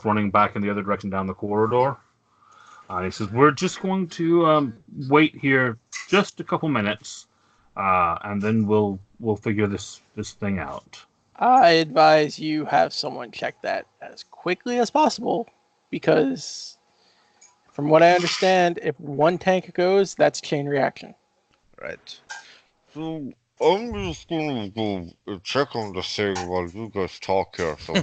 running back in the other direction down the corridor. He says, "We're just going to wait here just a couple minutes, and then we'll figure this thing out." I advise you have someone check that as quickly as possible, because from what I understand, if one tank goes, that's chain reaction. Right. So I'm just gonna go check on the thing while you guys talk here. So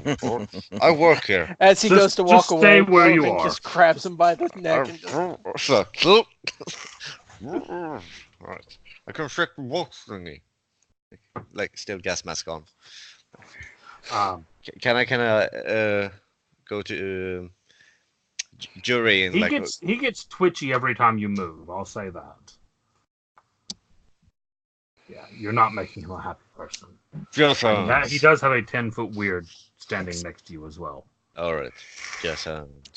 I work here. As he goes to walk just away, stay where you Sullivan are. just grabs him by the neck and just... Right. I can check the box thingy. Like still gas mask on. Can I go to jury and he gets twitchy every time you move. I'll say that. Yeah, you're not making him a happy person. Just he does have a 10-foot weird standing next to you as well. All right. Just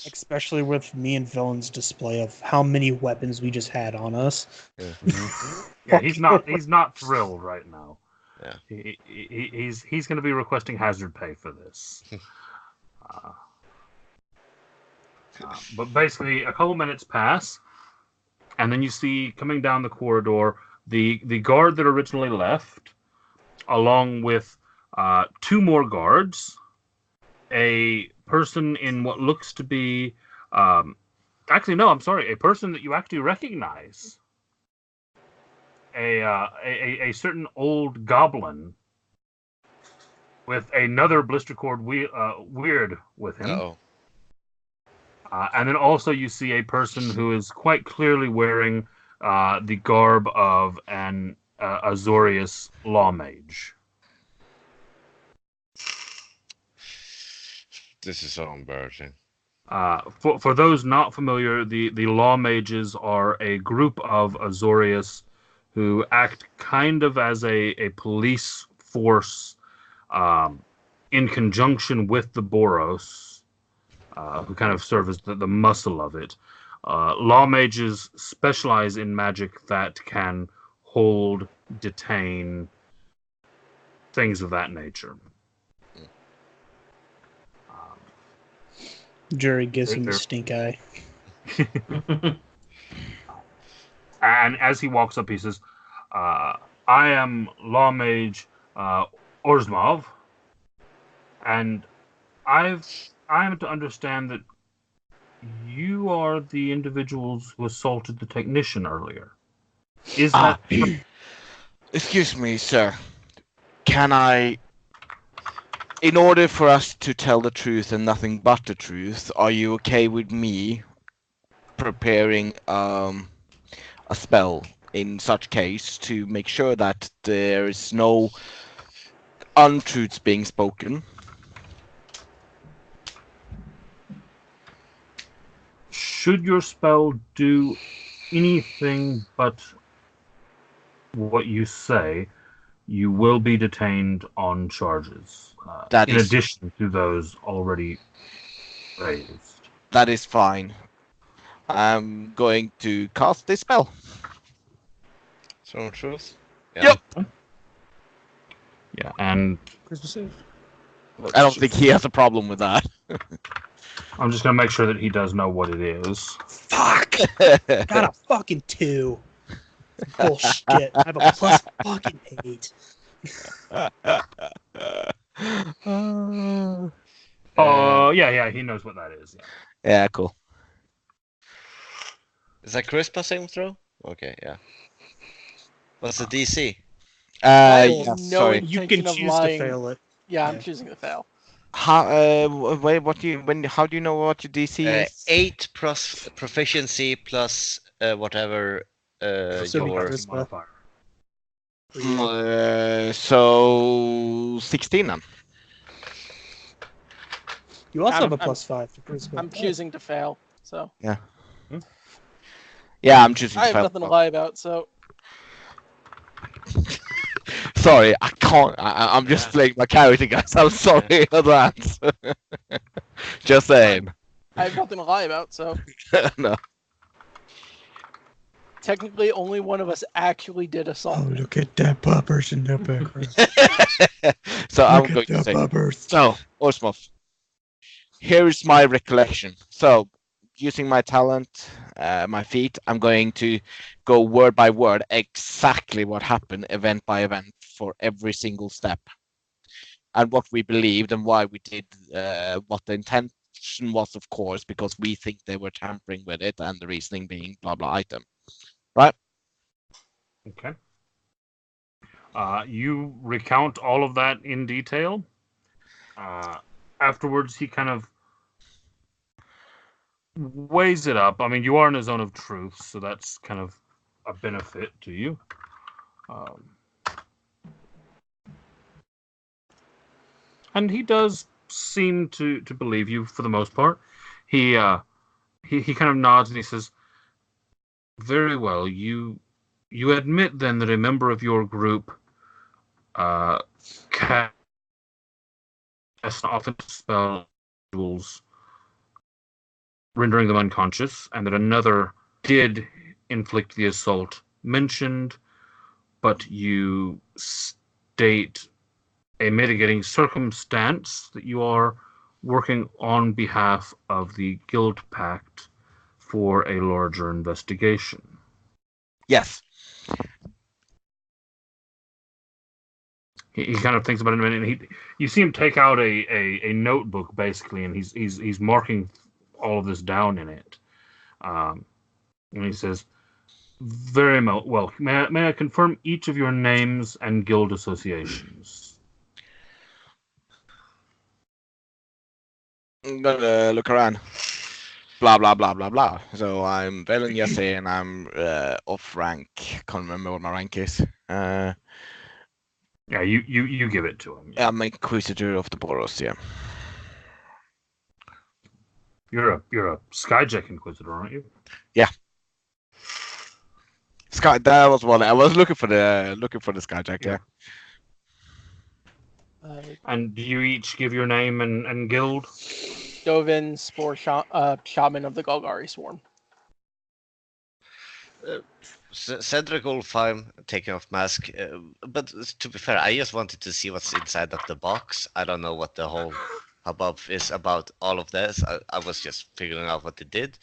especially with me and Villain's display of how many weapons we just had on us. Yeah, he's not thrilled right now. Yeah. He's going to be requesting hazard pay for this. But basically, a couple minutes pass, and then you see coming down the corridor the guard that originally left, along with 2 more guards, a person in what looks to be actually no, I'm sorry, a person that you actually recognize. A certain old goblin with another blister cord weird with him. Uh-oh. And then also you see a person who is quite clearly wearing the garb of an Azorius law mage. This is so embarrassing. For those not familiar, the law mages are a group of Azorius who act kind of as a police force in conjunction with the Boros, who kind of serve as the muscle of it. Law mages specialize in magic that can hold, detain, things of that nature. Jury gives him the stink eye. And as he walks up, he says, "I am Law Mage Orzmov, and I am to understand that you are the individuals who assaulted the technician earlier. Is that..." Excuse me, sir. Can I... In order for us to tell the truth and nothing but the truth, are you okay with me preparing a spell in such case to make sure that there is no untruths being spoken? Should your spell do anything but what you say, you will be detained on charges. In addition to those already raised. That is fine. I'm going to cast this spell. So truth? Yeah. Yep. Yeah, and I don't think he has a problem with that. I'm just gonna make sure that he does know what it is. Fuck! Got a fucking 2. Bullshit. I have a plus fucking 8. Yeah, he knows what that is. Yeah, cool. Is that charisma saving throw? Okay, yeah. What's the DC? No sorry. You can choose to fail it. Yeah, I'm choosing to fail. How? How do you know what your DC is? 8 plus proficiency plus whatever your modifier. So 16 then. You also have a plus 5 for charisma. I'm choosing to fail, so. Yeah. Yeah, I'm choosing to fail. I have nothing to lie about, so. Sorry, I can't. I'm just playing my character, guys. I'm sorry for that. Just saying. I have nothing to lie about, so. No. Technically, only one of us actually did assault. Oh, look at that puppers in the background. So Look I'm at going to the say. puppers. So, Osmoth. here is my recollection. So, using my talent, my feat, I'm going to go word by word exactly what happened, event by event, for every single step, and what we believed and why we did what the intention was, of course, because we think they were tampering with it, and the reasoning being blah blah item. Right? Okay. You recount all of that in detail. Afterwards, he kind of weighs it up. I mean, you are in a zone of truth, so that's kind of a benefit to you. And he does seem to believe you for the most part. He kind of nods and he says, "Very well. You admit then that a member of your group cast often spells, rendering them unconscious, and that another did inflict the assault mentioned, but you state a mitigating circumstance that you are working on behalf of the Guild Pact for a larger investigation." Yes. He kind of thinks about it a minute, and you see him take out a notebook basically, and he's marking all of this down in it. And he says, "Very well. May I confirm each of your names and guild associations?" I'm gonna look around. Blah blah blah blah blah. So I'm Velen Yassi, and I'm off rank. Can't remember what my rank is. Yeah, you give it to him. Yeah. I'm Inquisitor of the Boros. Yeah. You're a Skyjack Inquisitor, aren't you? Yeah. Sky. That was one. I was looking for the Skyjack. Yeah. And do you each give your name and guild? Dovin, Spore, Shaman of the Golgari Swarm. Cedric Ulfheim, taking off mask. But to be fair, I just wanted to see what's inside of the box. I don't know what the whole hubbub is about all of this. I was just figuring out what it did.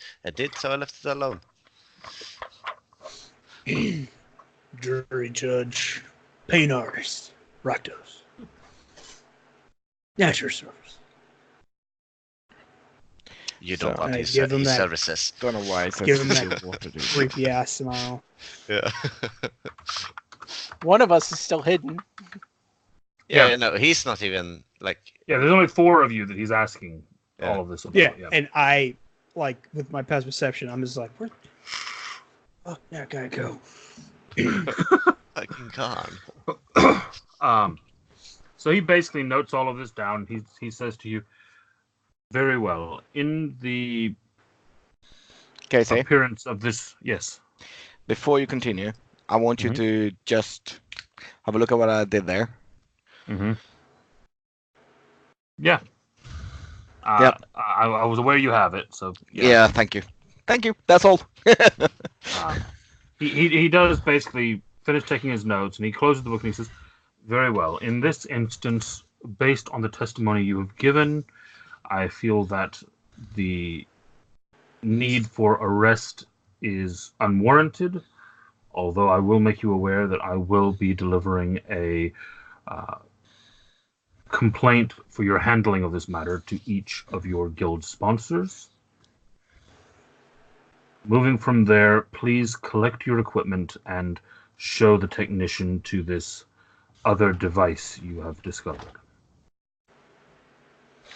So I left it alone. Jury judge, pain artist, Rakdos. Natural service. You don't So, want I his give him that- services. Don't know why. Give him that creepy ass smile. Yeah. One of us is still hidden. Yeah, no, he's not even like. Yeah, there's only 4 of you that he's asking all of this about. Yeah, and I, like, with my past perception, I'm just like, where the fuck that guy go? Fucking gone. So he basically notes all of this down. He says to you, "Very well. In the Casey, appearance of this, yes." before you continue, I want you to just have a look at what I did there. Mm-hmm. Yeah. Yep. I was aware you have it, so Yeah. Thank you. Thank you. That's all. He does basically finish taking his notes, and he closes the book and he says, "Very well. In this instance, based on the testimony you have given, I feel that the need for arrest is unwarranted, although I will make you aware that I will be delivering a complaint for your handling of this matter to each of your guild sponsors. Moving from there, please collect your equipment and show the technician to this other device you have discovered."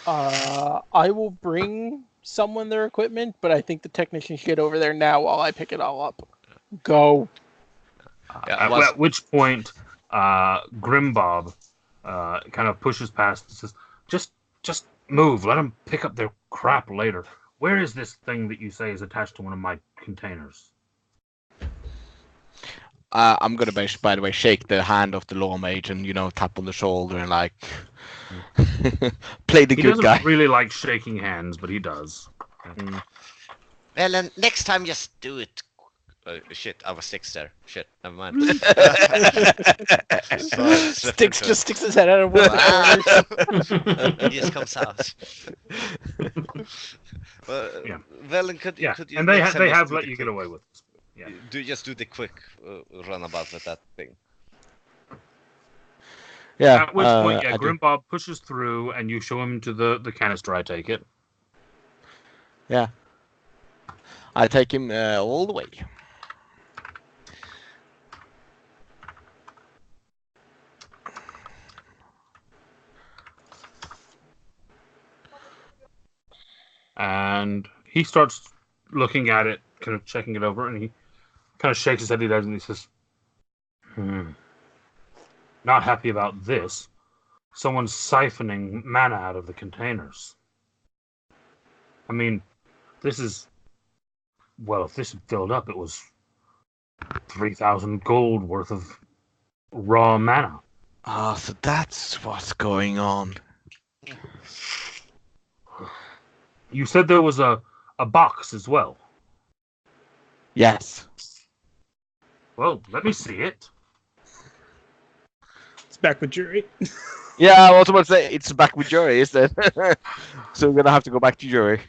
I will bring someone their equipment, but I think the technician should get over there now while I pick it all up. Go. At which point, Grimbob kind of pushes past and says, Just move. Let them pick up their crap later. Where is this thing that you say is attached to one of my containers?" I'm gonna, by the way, shake the hand of the law mage and tap on the shoulder and like play the He good doesn't guy. really like shaking hands, but he does. Well, and next time just do it Shit, I was Sticks there. Shit, never mind. Sorry, Sticks just sticks his head out of one of the corners. He just comes out. Well, Yeah. Velen, could Yeah, you and they next time they just have do let the you get quick- away with this. Yeah. do the quick runabout with that thing. Yeah. At which point, I do. Grimbob pushes through, and you show him to the canister. I take it. Yeah. I take him all the way. And he starts looking at it, kind of checking it over, and he kind of shakes his head. He does, and he says, "Not happy about this. Someone's siphoning mana out of the containers. I mean, this is if this had filled up, it was 3,000 gold worth of raw mana." Ah, so that's what's going on. You said there was a box as well. Yes. Well, let me see it. It's back with jury. Yeah, I was about to say it's back with jury, isn't it? So we're gonna have to go back to jury.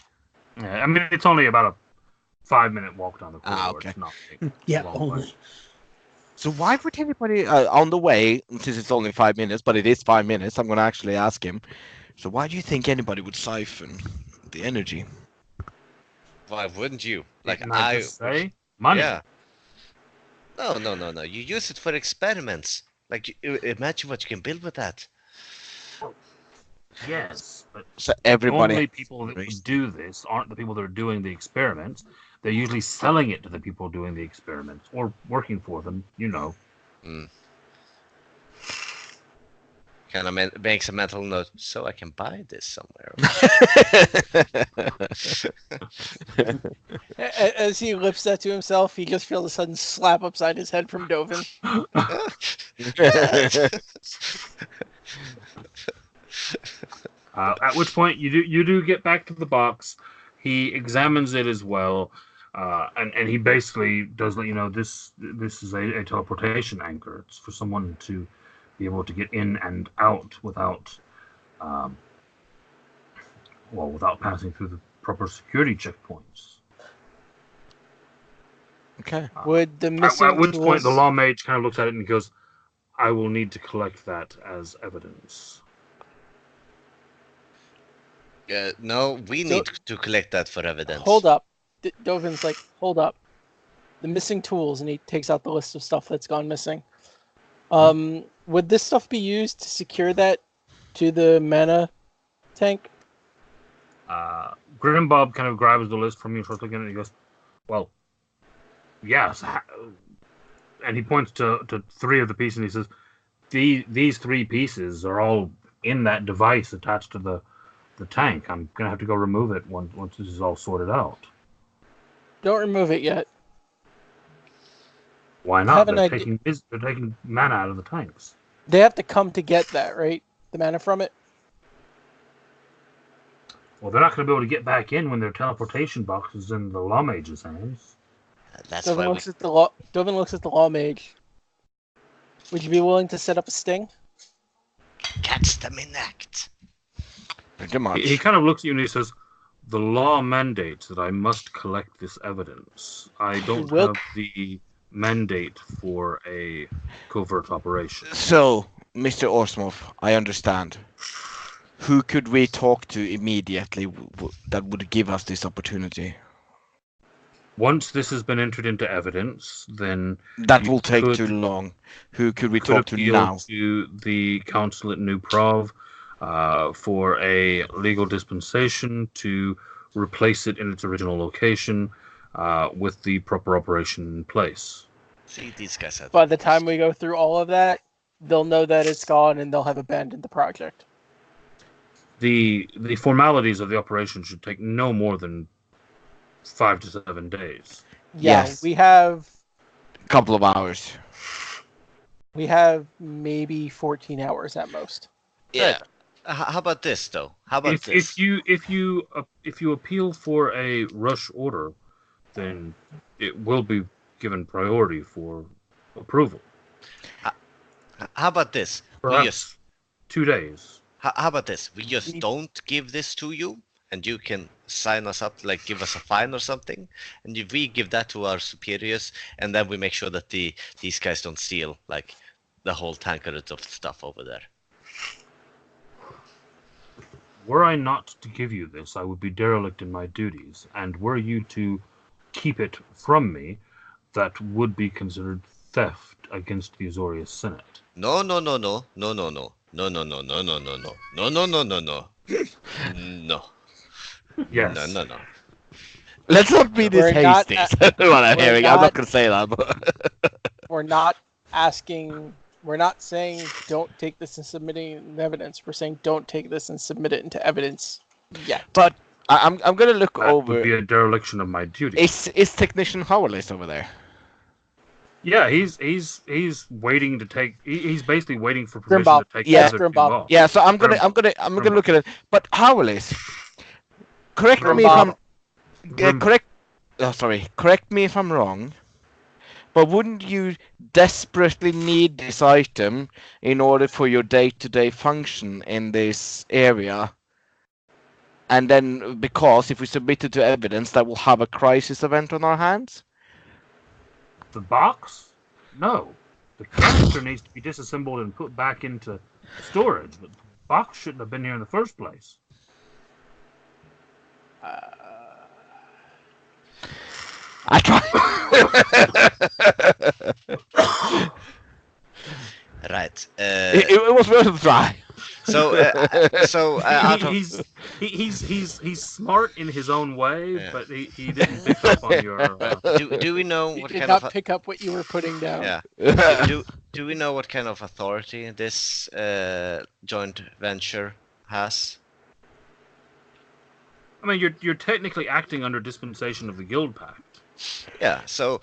Yeah, I mean, it's only about a 5-minute walk down the corridor. Ah, okay. It's not Yeah, long only. way. So why would anybody on the way, since it's only 5 minutes, but it is 5 minutes, I'm gonna actually ask him. So why do you think anybody would siphon the energy? Why wouldn't you? Like Didn't I just say money. Yeah. No. You use it for experiments. Like, imagine what you can build with that. Yes, but So everybody. normally people that would do this aren't the people that are doing the experiments. They're usually selling it to the people doing the experiments or working for them. You know. Kind of makes a mental note, so I can buy this somewhere. As he lips that to himself, he just feels a sudden slap upside his head from Dovin. At which point you do get back to the box. He examines it as well, and he basically does let you know this is a teleportation anchor. It's for someone to be able to get in and out without without passing through the proper security checkpoints. Okay. Would the missing At which point the tools- law mage kind of looks at it and goes, "I will need to collect that as evidence." No, we need to collect that for evidence. Hold up. Dovin's like, hold up. The missing tools, and he takes out the list of stuff that's gone missing. Would this stuff be used to secure that to the mana tank? Grimbob kind of grabs the list from you, starts looking at it, and he goes, "Well, yes." And he points to 3 of the pieces, and he says, these 3 pieces are all in that device attached to the tank. I'm going to have to go remove it once this is all sorted out. Don't remove it yet. Why I not? have an They're idea. taking mana out of the tanks. They have to come to get that, right? The mana from it? Well, they're not going to be able to get back in when their teleportation box is in the law mage's hands. That's why Dovin we... looks at the law. Dovin looks at the law mage. Would you be willing to set up a sting? catch them in act. Pretty much. He kind of looks at you and he says, "The law mandates that I must collect this evidence. I don't Will- have the mandate for a covert operation." So, Mr. Orsmov, I understand. Who could we talk to immediately that would give us this opportunity? Once this has been entered into evidence, then That You will take could- too long. Who could we could talk to appeal now? to the council at New Prov for a legal dispensation to replace it in its original location with the proper operation in place. See, these guys had... By the time we go through all of that, they'll know that it's gone and they'll have abandoned the project. The formalities of the operation should take no more than 5 to 7 days. Yeah, Yes. we have Couple of hours. maybe 14 hours at most. Yeah. How about this, though? How about this? If you appeal for a rush order, then it will be given priority for approval. How about this? Perhaps 2 days. How about this? We just don't give this to you, and you can sign us up, like give us a fine or something, and if we give that to our superiors, and then we make sure that these guys don't steal like the whole tankard of stuff over there. Were I not to give you this, I would be derelict in my duties, and were you to keep it from me, that would be considered theft against the Azorius Senate. No. Yes. No. Let's not be this We're not hasty. at- What I'm we're hearing. I'm not not- going to say that, but We're not asking. We're not saying don't take this and submit it in evidence. We're saying don't take this and submit it into evidence yet. but I'm going to look That over. would be a dereliction of my duty. Is Technician Howlis over there? Yeah, he's waiting to take. He's basically waiting for Grim permission Bob. to take Yeah, the other Grim two Bob. off. Yeah, so I'm gonna Grim look at it. But Howlis, correct Grim me if Bob. I'm Grim- correct me if I'm wrong. But wouldn't you desperately need this item in order for your day-to-day function in this area? And then, because if we submit it to evidence, that will have a crisis event on our hands? The box? No. The canister needs to be disassembled and put back into storage, but the box shouldn't have been here in the first place. I try. Right. It was worth a try. He's smart in his own way, Yeah. but he didn't pick up on your. do we know You what did kind not of pick up what you were putting down. yeah? Do we know what kind of authority this joint venture has? I mean, you're technically acting under dispensation of the Guild Pact. Yeah. So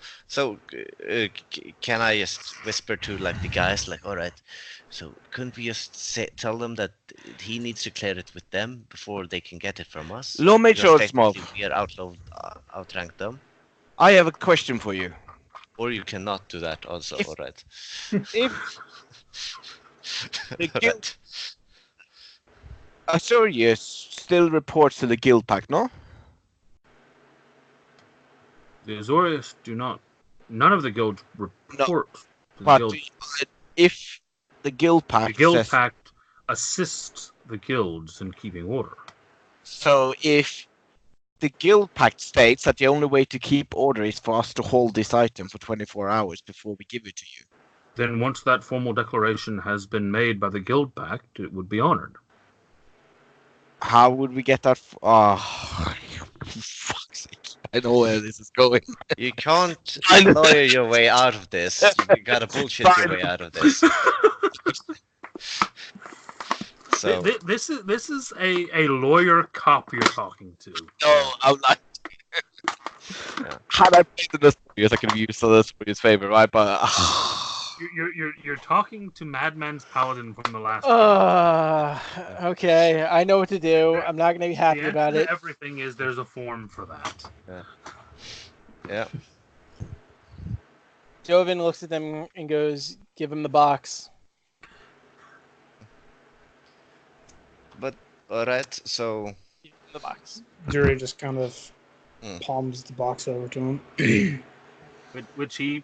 can I just whisper to like the guys, like, all right, so couldn't we just tell them that he needs to clear it with them before they can get it from us? Low Major Because or small? technically we are outrank them. I have a question for you. Or you cannot do that also, If- alright. If the Alright. guild Azorius still reports to the Guild Pact, no? The Azorius do not. None of the guilds report to the But guild. if the Guild The Pact Guild says, Pact assists the guilds in keeping order. so if the Guild Pact states that the only way to keep order is for us to hold this item for 24 hours before we give it to you, Then once that formal declaration has been made by the Guild Pact, it would be honored. how would we get that? Fuck's sake. I know where this is going. You can't I know. lawyer your way out of this. You gotta bullshit your way out of this. So This is a lawyer cop you're talking to. No, I'm not. Yeah. Had I played in this series, I could have used this for his favor, right? But You're talking to Madman's Paladin from the last. Okay, I know what to do. I'm not gonna be happy the answer about to it. everything is there's a form for that. yeah. Joven looks at them and goes, "Give him the box." But alright, so Give him the box. Zuri just kind of Mm. palms the box over to him. Which he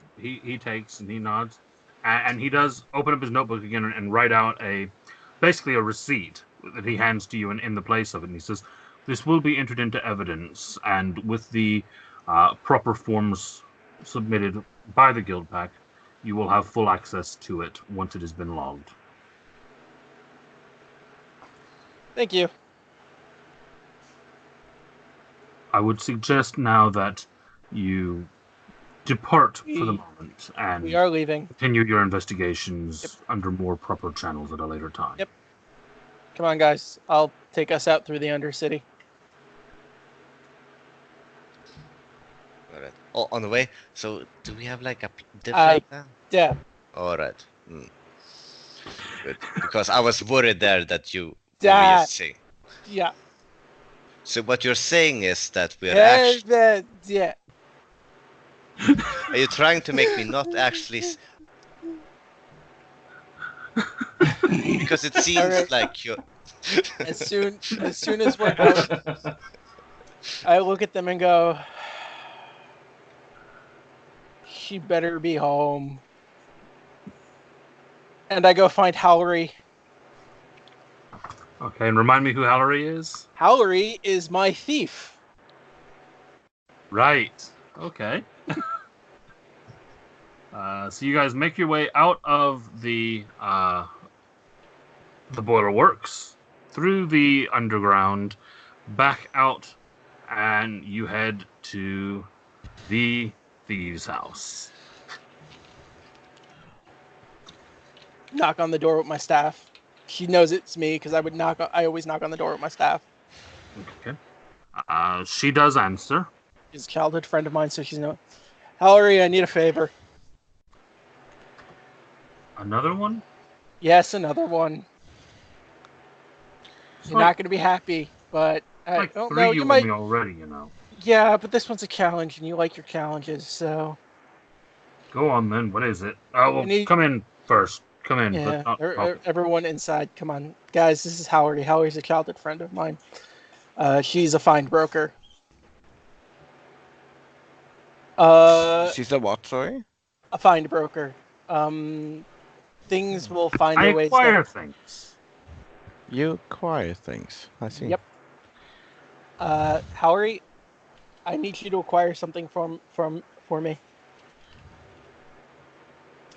takes and he nods, and he does open up his notebook again and write out basically a receipt that he hands to you in the place of it. And he says, "This will be entered into evidence, and with the proper forms submitted by the Guild Pact, you will have full access to it once it has been logged." Thank you. I would suggest now that you depart for the moment and We are leaving. continue your investigations under more proper channels at a later time. Yep. Come on, guys. I'll take us out through the Undercity. alright. Oh, on the way. So do we have like a I- plan? Yeah. Alright. Good. Because I was worried there that you Dad. were saying. Yeah. So what you're saying is that we're Yeah. actually Yeah. Are you trying to make me not actually? Because it seems Alright. like you. As soon as we're done, I look at them and go, she better be home. And I go find Hallery. Okay, and remind me who Hallery is? Hallery is my thief. Right. Okay. So you guys make your way out of the Boilerworks, through the underground, back out, and you head to the thieves' house. Knock on the door with my staff. She knows it's me because I always knock on the door with my staff. Okay. She does answer. She's a childhood friend of mine, so she's no. Hallery, I need a favor. Another one? Yes, another one. It's You're not going to be happy, but I like don't three know. you You owe might. me already, you know. Yeah, but this one's a challenge, and you like your challenges, so. Go on then. What is it? Oh, well, I need- come in first. Come in. Yeah, Let's not talk. everyone inside. Come on, guys. This is Hallery. Hallery's a childhood friend of mine. She's a fine broker. She's a what, sorry? A fine broker. Things will find I their ways. acquire things. You acquire things. I see. Yep. Hallery, I need you to acquire something for me.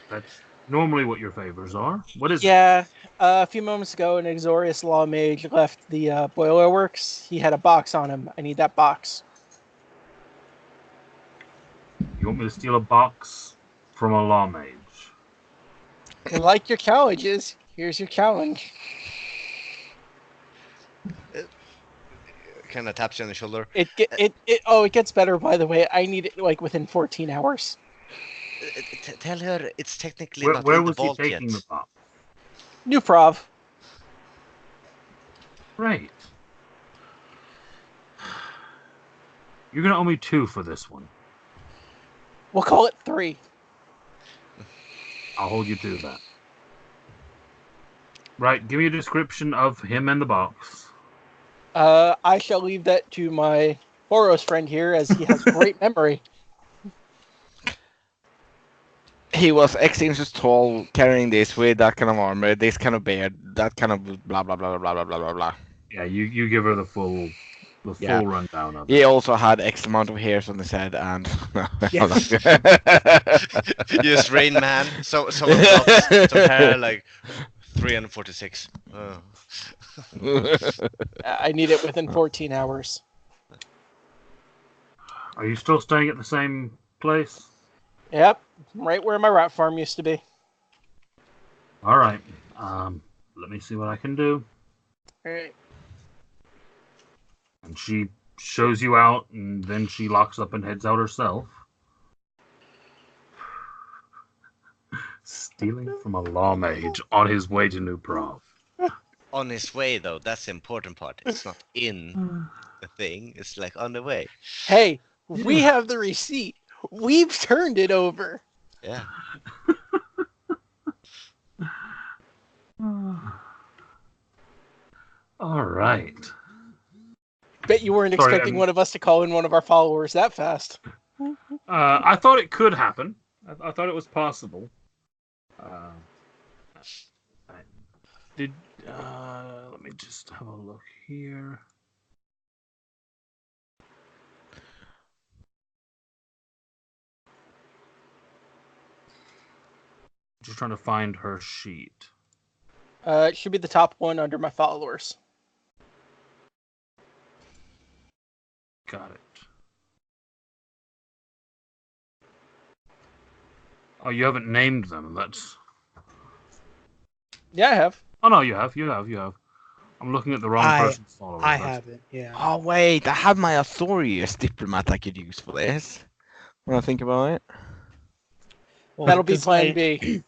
That's normally what your favors are. What is it? Yeah. A few moments ago, an Exorius law mage left the Boilerworks. He had a box on him. I need that box. You want me to steal a box from a law mage? You like your challenges? Here's your challenge. Kind of taps you on the shoulder. It gets better. By the way, I need it like within 14 hours. Tell her it's technically Where, not where in the was he vault yet. taking the box? New prov. Right. You're gonna owe me 2 for this one. We'll call it 3. I'll hold you to that. Right, give me a description of him and the box. I shall leave that to my Boros friend here, as he has great memory. He was X inches tall, carrying this with that kind of armor, this kind of beard, that kind of blah blah blah blah blah blah blah blah. Yeah, you give her the full Yeah. rundown of it. He also had X amount of hairs on his head and. Yes, Rain Man. So some hair like 346. Oh. I need it within 14 hours. Are you still staying at the same place? Yep, right where my rat farm used to be. All right. Let me see what I can do. All right. And she shows you out, and then she locks up and heads out herself. Stealing from a law mage on his way to New Prov. On his way, though, that's the important part. It's not in the thing. It's like on the way. Hey, we have the receipt. We've turned it over. Yeah. All right. Bet you weren't Sorry, expecting one of us to call in one of our followers that fast. I thought it could happen. I thought it was possible. Let me just have a look here. Just trying to find her sheet. It should be the top one under my followers. Got it. Oh, you haven't named them. That's. Yeah, I have. Oh no, you have. I'm looking at the wrong person's followers. I That's- haven't. Yeah. Oh wait, I have my Authorius diplomat I could use for this. When I think about it. Well, That'll be because plan B.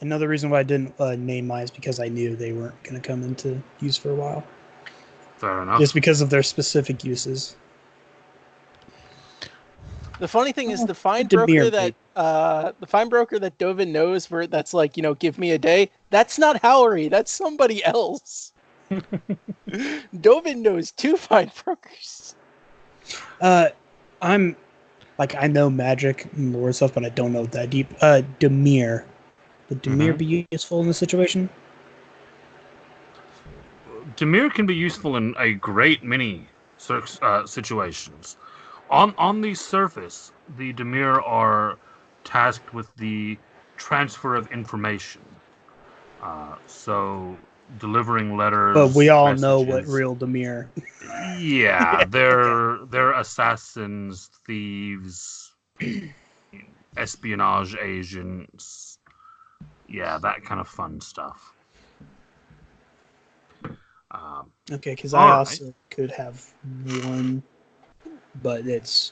Another reason why I didn't name mine is because I knew they weren't going to come into use for a while, Fair enough. just because of their specific uses. The funny thing is the fine Demir, broker that Dovin knows where that's like, give me a day. That's not Hallery. That's somebody else. Dovin knows 2 fine brokers. I'm like, I know magic and lore stuff, but I don't know that deep. Demir. Would Demir be useful in this situation? Demir can be useful in a great many situations. On the surface, the Demir are tasked with the transfer of information. So delivering letters. But we all messages. know what real Demir. Yeah, they're assassins, thieves, espionage agents. Yeah, that kind of fun stuff. Okay, because all I right. also could have one, but it's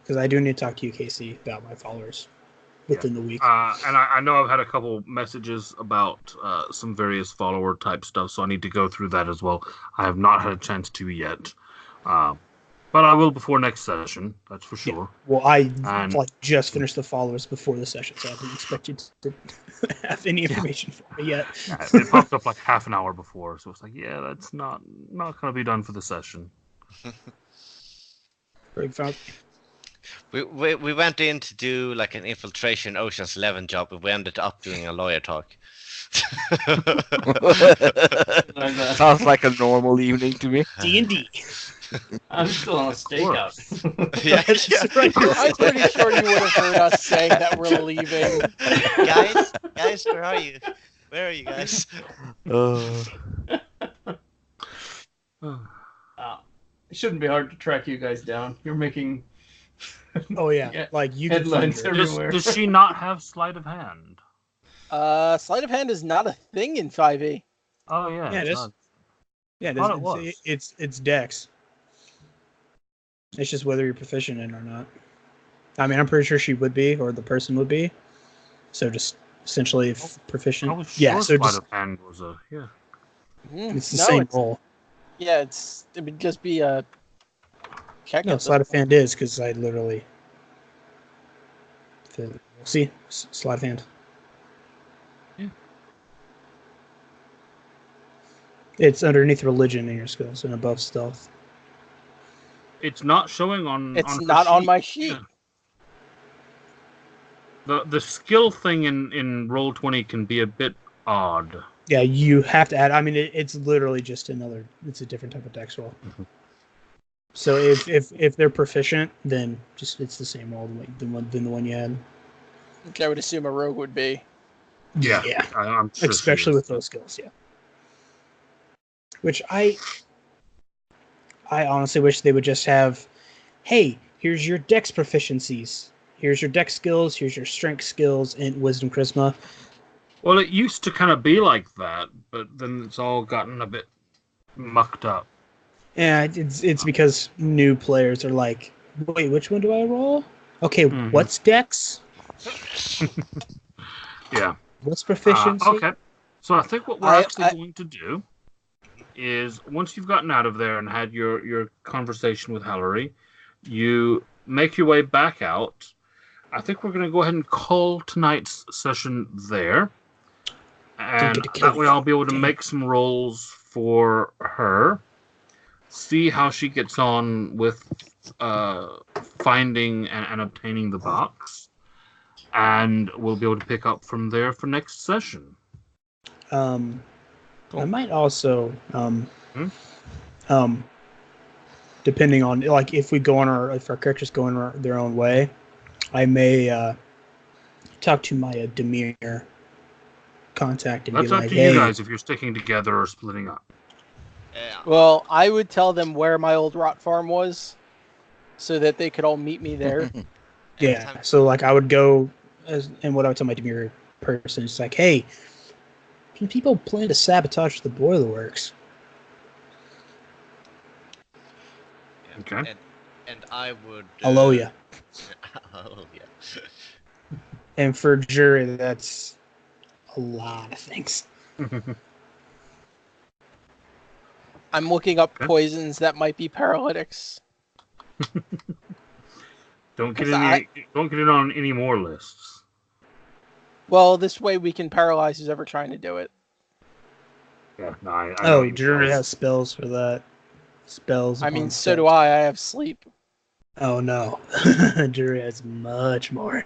because I do need to talk to you, Casey, about my followers within the week. And I know I've had a couple messages about some various follower type stuff, so I need to go through that as well. I have not had a chance to yet, but I will before next session. That's for sure. Well, I And- just finished the followers before the session, so I didn't expect you to have any information for me yet. Yeah, it popped up like half an hour before, so it's like, yeah, that's not going to be done for the session. Very fun. We went in to do like an infiltration Ocean's 11 job, and we ended up doing a lawyer talk. Sounds like a normal evening to me. D&D. I'm still on a stakeout. Yeah, I'm pretty sure you would have heard us saying that we're leaving. guys, where are you? Where are you guys? It shouldn't be hard to track you guys down. You're making Oh yeah, Yeah, like you can find headlines her. everywhere. Does she not have sleight of hand? Sleight of hand is not a thing in 5e. Oh yeah, Yeah, it it's is. not. Yeah, Thought it was. it's Dex. It's just whether you're proficient in it or not. I mean, I'm pretty sure she would be, or the person would be. So just essentially, if proficient. I was sure Yeah, so sleight just of hand was a it's the same role. Yeah, it would just be a check. No, at sleight this of hand is because I literally. See, sleight of hand. Yeah. It's underneath religion in your skills and above stealth. It's not showing on. It's on her not on sheet. my sheet. Yeah. The skill thing in Roll20 can be a bit odd. Yeah, you have to add. I mean, it's literally just another. It's a different type of dex roll. So if they're proficient, then just it's the same roll than the one you had. Which I would assume a rogue would be. Yeah, Yeah. I'm sure she Especially is. with those skills, yeah. Which I honestly wish they would just have, hey, here's your dex proficiencies. Here's your dex skills, here's your strength skills, and wisdom charisma. Well, it used to kind of be like that, but then it's all gotten a bit mucked up. Yeah, it's because new players are like, wait, which one do I roll? Okay, Mhm. what's dex? Yeah. What's proficiency? Okay. So I think what we're actually going to do is once you've gotten out of there and had your conversation with Hallery, you make your way back out. I think we're going to go ahead and call tonight's session there. And get to kill that way you. I'll be able to Damn. make some rolls for her. See how she gets on with finding and obtaining the box. And we'll be able to pick up from there for next session. I might also depending on like if our characters go on their own way, I may talk to my Demir contact and That's be up like, to hey, you guys if you're sticking together or splitting up. Well, I would tell them where my old rot farm was, so that they could all meet me there. yeah. So like I would go and what I would tell my Demir person is like, hey, people plan to sabotage the Boilerworks. Okay. And I would. Aloya. Oh yeah. And for jury, that's a lot of things. I'm looking up Okay. poisons that might be paralytics. Don't get Because don't get it on any more lists. Well, this way we can paralyze who's ever trying to do it. Yeah, no, I know Oh, what you Drury mean. has spells for that. Spells. I mean, upon so do spells. I. I have sleep. Oh no, Drury has much more.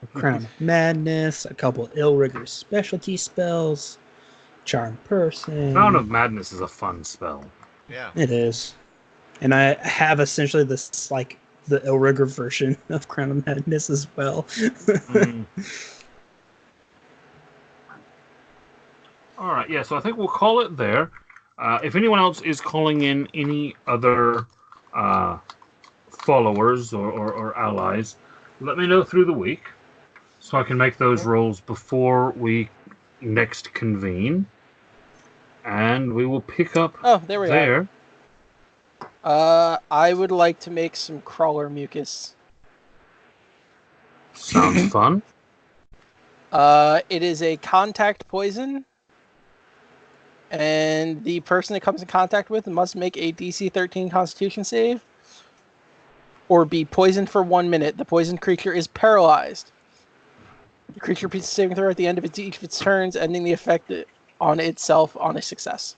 A Crown of Madness, a couple Ill Rigor specialty spells, Charm Person. Crown of Madness is a fun spell. Yeah. It is, and I have essentially this like the Ill Rigor version of Crown of Madness as well. Mm. All right, yeah. So I think we'll call it there. If anyone else is calling in any other followers or allies, let me know through the week so I can make those rolls before we next convene, and we will pick up Oh, there we there. are. I would like to make some crawler mucus. Sounds fun. It is a contact poison, and the person it comes in contact with must make a DC 13 Constitution save, or be poisoned for 1 minute. The poisoned creature is paralyzed. The creature repeats the saving throw at the end of each of its turns, ending the effect on itself on a success.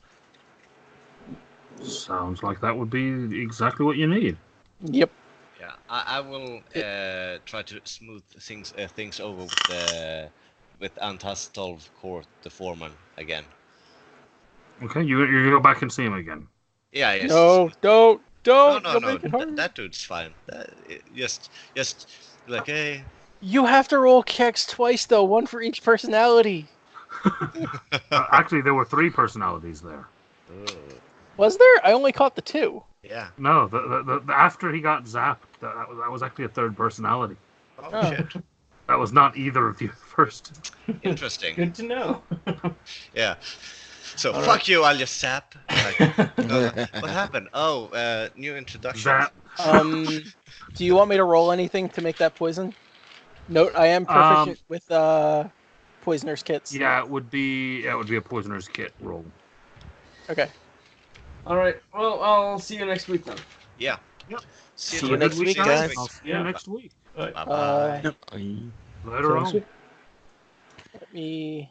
Sounds like that would be exactly what you need. Yep. Yeah, I will try to smooth things over with Antastolv Court, the foreman, again. Okay, you go back and see him again. Yeah, yes. No, don't. No, You'll no. make it hard. That dude's fine. Just like, hey. You have to roll checks twice, though. One for each personality. Actually, there were 3 personalities there. Was there? I only caught the 2. Yeah. No, the after he got zapped, that was actually a 3rd personality. Oh, shit. That was not either of you at first. Interesting. Good to know. Yeah. So All fuck right. you, I'll just zap. Like, what happened? Oh, new introduction. Zap. Do you want me to roll anything to make that poison? Note, I am proficient with poisoner's kits. Yeah, it would be a poisoner's kit roll. Okay. All right. Well, I'll see you next week then. Yeah. Yep. See you next week, guys. I'll see you next week. Bye. Bye-bye. Later on. Let me